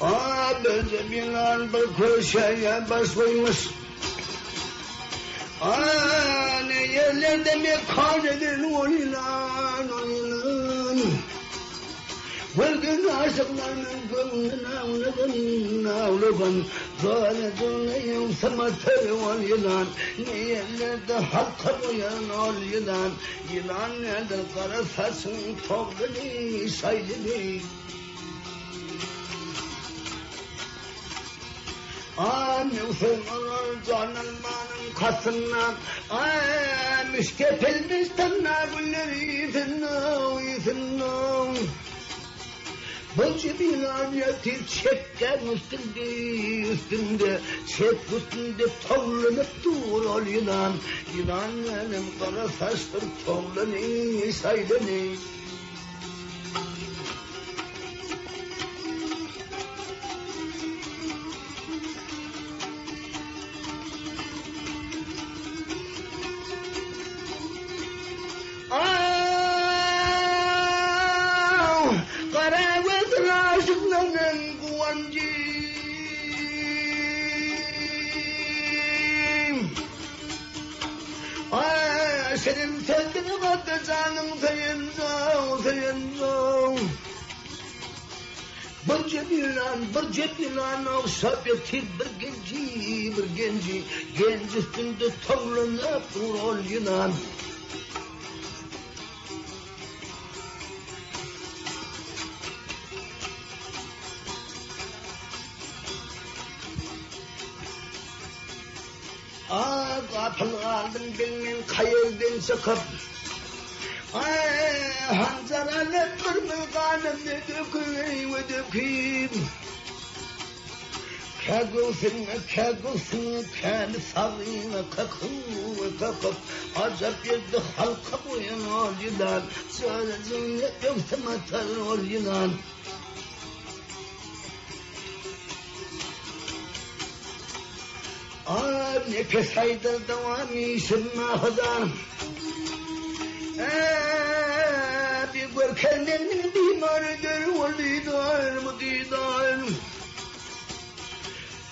Böyle bilen bir köşeye başlaymış. Ne yerlerde mi kaderin oylan. Vırgın aşıklarının gönlüne avlagan Zâledun samatı ol yılan Ne yerlerde halka koyan ol yılan Yılan nedir kara saçın toplunu saydını Nüfün olur canılmanın kasından Müşkepilmiş tanna gülleri yitinna Bu cibiler yatir çekken üstünde Çek üstünde tavlanıp dur ol yılan Yılan benim kara saçtır tavlanı saydını Senin sevgini kattı canım sayınca Bir cebilan okşa betir bir genci Genç üstünde tavlanıp dur ol yılan Kapıl aldım bilmem kayırdım çıkıp Hanzaralı kırmızı kanım ne döküyüm Kegulsün kendi sağlığına kakıp Acap yedi halka boyan ol yılan Söylediğin yoksa matar ol yılan Nefes aydır devamı sırmadan Bir görkenlerin dimarıdır o didar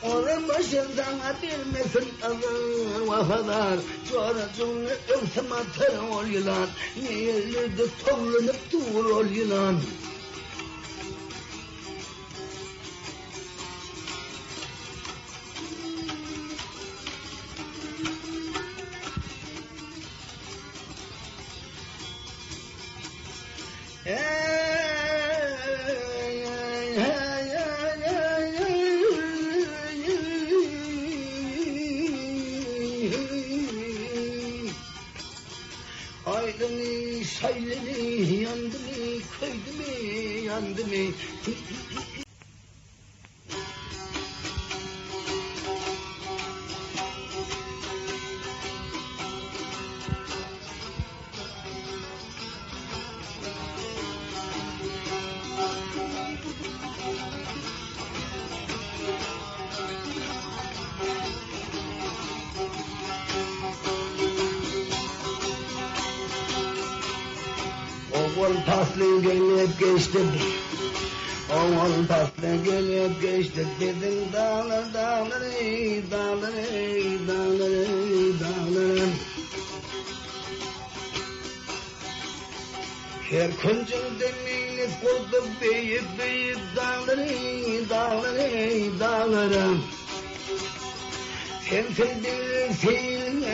Onun başından bilmesin ağır vafalar Sonra yoksa matar ol yılan Ne yerlerde tavlanıp dur ol yılan Aydını, saylını, yandı mı, koydu mu, yandı mı? Oğul paslı gelip geçti Oğul paslı gelip geçti Dedim dağları Her kuncun deminiz kurdu büyük dağları Sen bilirsin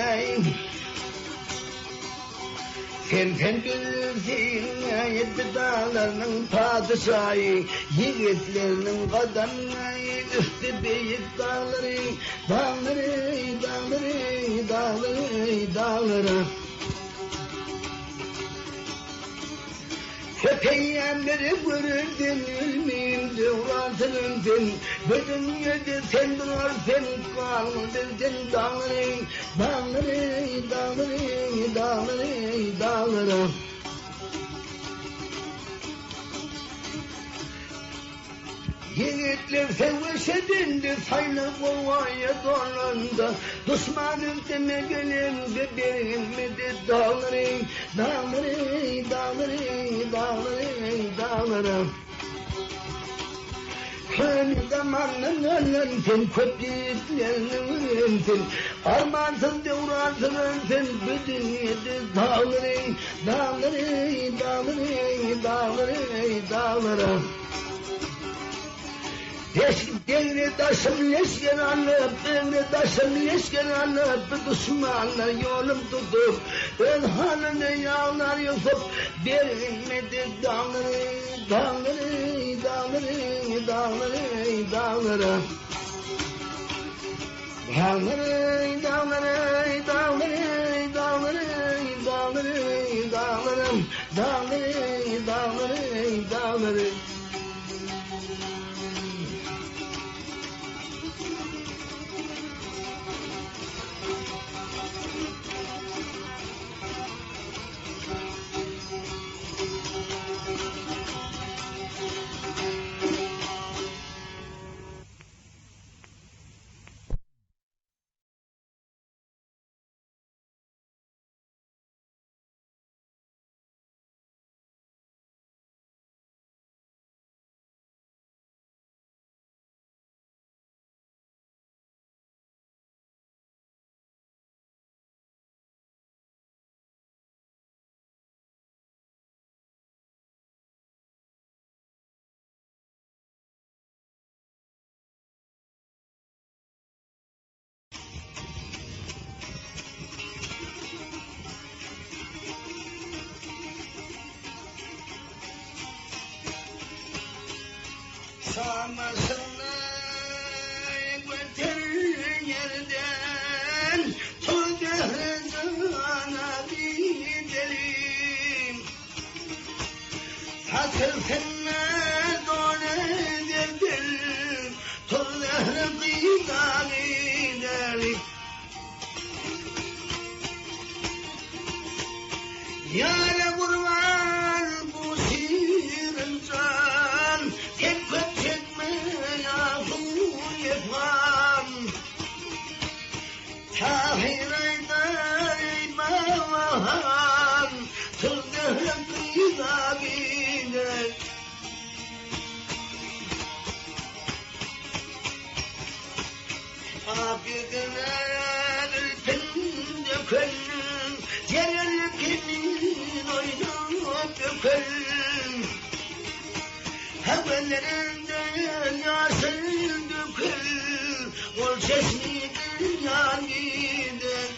Sen bilirsin ayet dağlarının padişahı Yiğitlerinin kadını üstü büyük dağları Peygamber'i görürdün ülmeyim devratınındın Bütün yedi sen durarsan kaldırdın dağları Yiğitler sevişedindi saylı kovaya dolandı Düşmanın deme gelince bilmedi dağları Kötü zamanların sen kötülüklerin sen armansız devransın sen bütün yedi dağları devri taşım leşken anlıp, devri taşım leşken anlıp, düşmanlar yolum tutup, ben halini yağlar Yusuf, verilmedi dağları. Samasını götür yerden, Tuzgahına gidelim. Hasılsınla donedirdir, Tuzgahına gidelim. Yâre kurban bu şirin can, Tekbet çekme yahu yefan, Tahir Aydar İmaman, Tuzgahın kıyabine. Akıgına gültün dökülün, Yerelkinin oynayıp dökülün, Haberlerinden yasın dökül, Ol çeşmiden yan gider.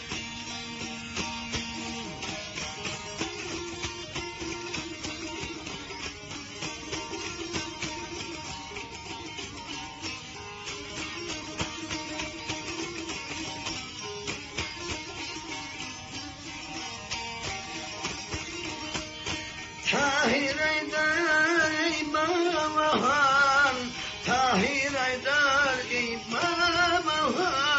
Tahir Aydar İmaman, Tahir Aydar İmaman.